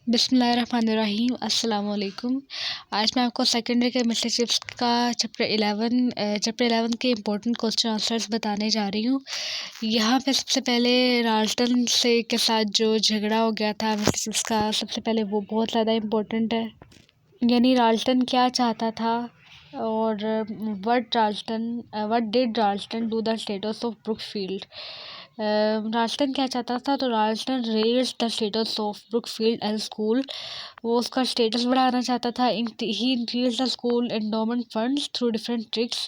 बिस्मिल्लाहिर्रहमानिर्रहीम अस्सलाम वालेकुम। आज मैं आपको सेकेंडरी के मिस्टर चिप्स का चैप्टर 11 के इम्पोर्टेंट क्वेश्चन आंसर्स बताने जा रही हूँ। यहाँ पे सबसे पहले राल्टन से के साथ जो झगड़ा हो गया था मिस्टर चिप्स का, सबसे पहले वो बहुत ज़्यादा इम्पोर्टेंट है। यानी राल्टन क्या चाहता था और what did Ralston do the status of Brookfield. Ralston क्या चाहता था, तो Ralston raise the status of Brookfield as school. वो उसका स्टेटस बढ़ाना चाहता था। He increase the school endowment funds through different tricks.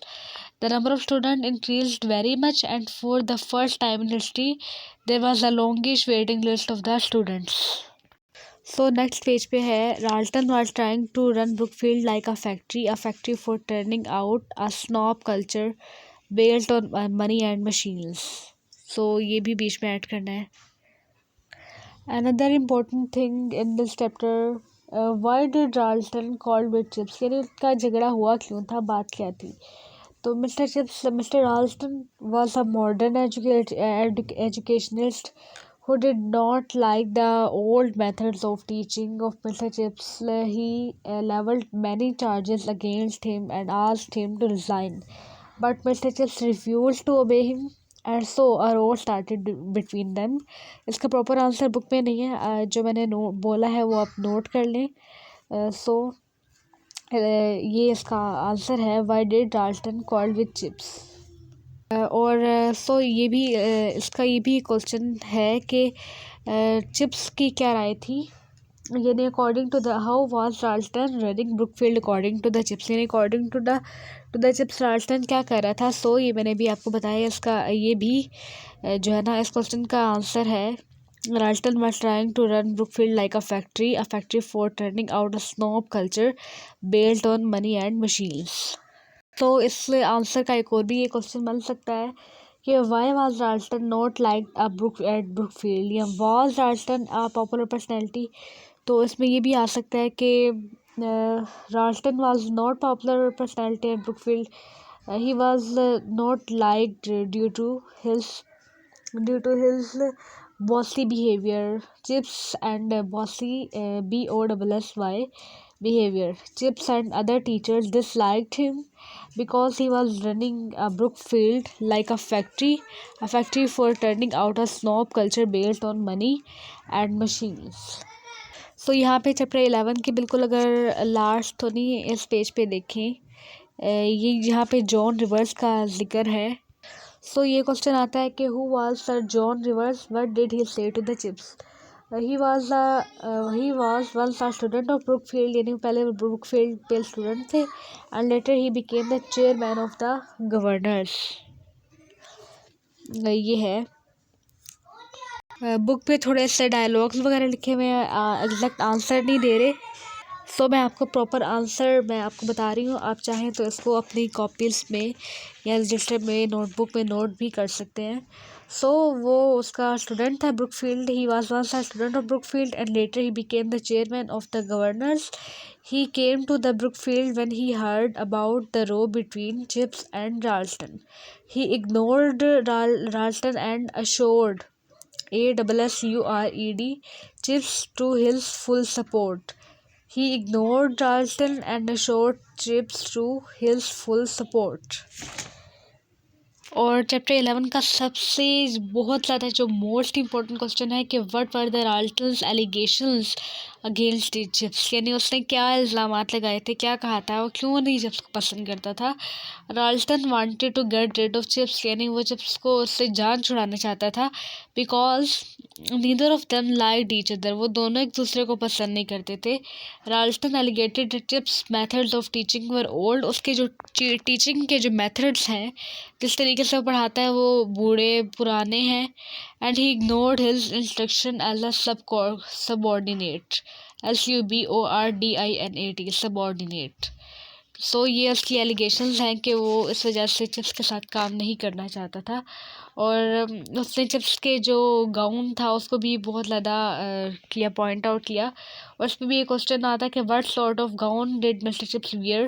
The number of students increased very much, and for the first time in history, there was a longish waiting list of the students. So next page पे है, राल्टन was trying to run Brookfield like a factory for turning out a snob culture based on money and machines. So ये भी बीच में add करना है. Another important thing in this chapter, why did Ralston call with chips? यानी उसका झगड़ा हुआ क्यों था, बात क्या थी. तो mister राल्स्टन was a modern educationalist who did not like the old methods of teaching of Mr. Chips. He leveled many charges against him and asked him to resign. But Mr. Chips refused to obey him, and so a row started between them. इसका proper answer book में नहीं है, जो मैंने बोला है वो आप नोट कर लें. ये इसका आंसर है, why did Ralston called with Chips. और ये भी इसका ये भी क्वेश्चन है कि चिप्स की क्या राय थी. यानी according to the how was Ralston running Brookfield according to the Chips. यानी according to the Chips Ralston क्या कर रहा था. ये मैंने भी आपको बताया. इसका ये भी जो है ना, इस क्वेश्चन का आंसर है, Ralston was trying to run Brookfield like a factory for turning out a snob culture based on money and machines. तो इस आंसर का एक और भी ये क्वेश्चन बन सकता है कि why was Ralston not like at Brookfield, या was Ralston a popular personality. तो इसमें ये भी आ सकता है कि Ralston was not popular personality at Brookfield. He was not liked due to his bossy behavior. Chips and bossy BOSSY behavior. Chips and other teachers disliked him because he was running a Brookfield like a factory for turning out a snob culture based on money and machines. यहाँ पे chapter 11 के बिल्कुल अगर last तो नहीं, इस page पे देखें, ये यहाँ पे जॉन रिवर्स का जिक्र है. ये क्वेश्चन आता है कि who was Sir John Rivers, what did he say to the Chips. He was once a student of Brookfield. यानी पहले ब्रुकफील्ड पे स्टूडेंट थे, and later he became the chairman of the governors. ये है. Book पे थोड़े से dialogues वगैरह लिखे हुए हैं, एग्जैक्ट आंसर नहीं दे रहे. मैं आपको प्रॉपर आंसर मैं आपको बता रही हूँ. आप चाहें तो इसको अपनी कॉपीज़ में या रजिस्टर में नोटबुक में नोट भी कर सकते हैं. वो उसका स्टूडेंट था Brookfield. He was once a student of Brookfield and later he became the chairman of the governors. He came to the Brookfield when he heard about the row between Chips and Ralston. He ignored Ralston and assured ASSURED chips to his full support. He ignored Ralston and assured Chips to his full support. और chapter 11 का सबसे बहुत ज़्यादा जो most important question है कि what were the Ralston's allegations against Chips. यानी उसने क्या इल्ज़ामात लगाए थे, क्या कहा था, वो क्यों नहीं चिप्स को पसंद करता था. Ralston wanted to get rid of Chips. यानी वो चिप्स को उससे जान छुड़ाना चाहता था. Because neither of them liked each other. वो दोनों एक दूसरे को पसंद नहीं करते थे. Ralston alleged Chips methods of teaching were old. उसके जो टीचिंग के जो मेथड्स हैं, जिस तरीके से वो पढ़ाता है, वो बूढ़े पुराने हैं. And he ignored his instruction as a subordinate. SUBORDINAT subordinate. ये उसकी एलिगेशंस हैं कि वो इस वजह से चिप्स के साथ काम नहीं करना चाहता था. और उसने चिप्स के जो गाउन था उसको भी बहुत ज़्यादा किया, पॉइंट आउट किया. और उस पर भी एक क्वेश्चन आता कि what sort of gown did mister chips wear.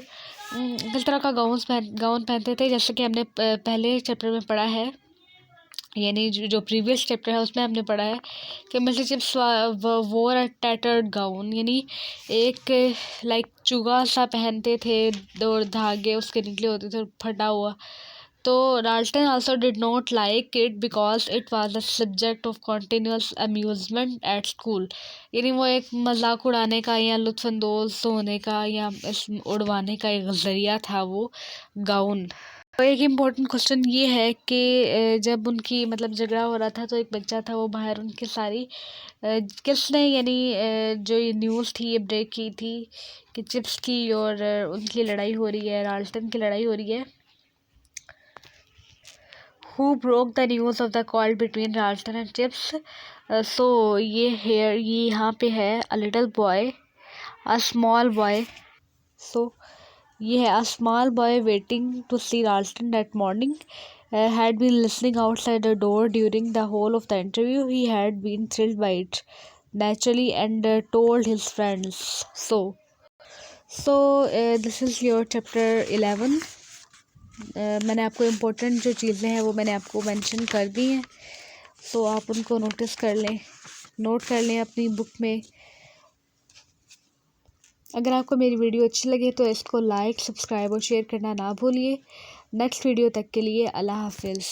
किस तरह का गाउन पहनते थे, जैसे कि हमने पहले चैप्टर में पढ़ा है. यानी जो प्रीवियस चैप्टर है उसमें हमने पढ़ा है कि मिस्टर चिप्स वोर अ टैटर्ड गाउन, यानी एक लाइक चुगा सा पहनते थे, दो धागे उसके निकले होते थे फटा हुआ। तो Dalton also did not like it because it was a subject of continuous amusement at school, यानी वो एक मजाक उड़ाने का या लुत्फानंदोज होने का या उड़वाने का एक ज़रिया था वो गाउन। तो एक इम्पोर्टेंट क्वेश्चन ये है कि जब उनकी मतलब झगड़ा हो रहा था तो एक बच्चा था वो बाहर, उनकी सारी किसने यानी जो ये न्यूज़ थी ये ब्रेक की थी कि चिप्स की और उनकी लड़ाई हो रही है, डाल्टन की लड़ाई हो रही है। Who broke the news of the call between Ralston and Chips? So ये यहाँ पे है a little boy, a small boy. So ये है a small boy waiting to see Ralston that morning. Had been listening outside the door during the whole of the interview. He had been thrilled by it naturally and told his friends. So this is your chapter 11. मैंने आपको important जो चीज़ें हैं वो मैंने आपको mention कर दी हैं, सो आप उनको नोट कर लें अपनी बुक में। अगर आपको मेरी वीडियो अच्छी लगे तो इसको लाइक, सब्सक्राइब और शेयर करना ना भूलिए। नेक्स्ट वीडियो तक के लिए अल्लाह हाफिज़।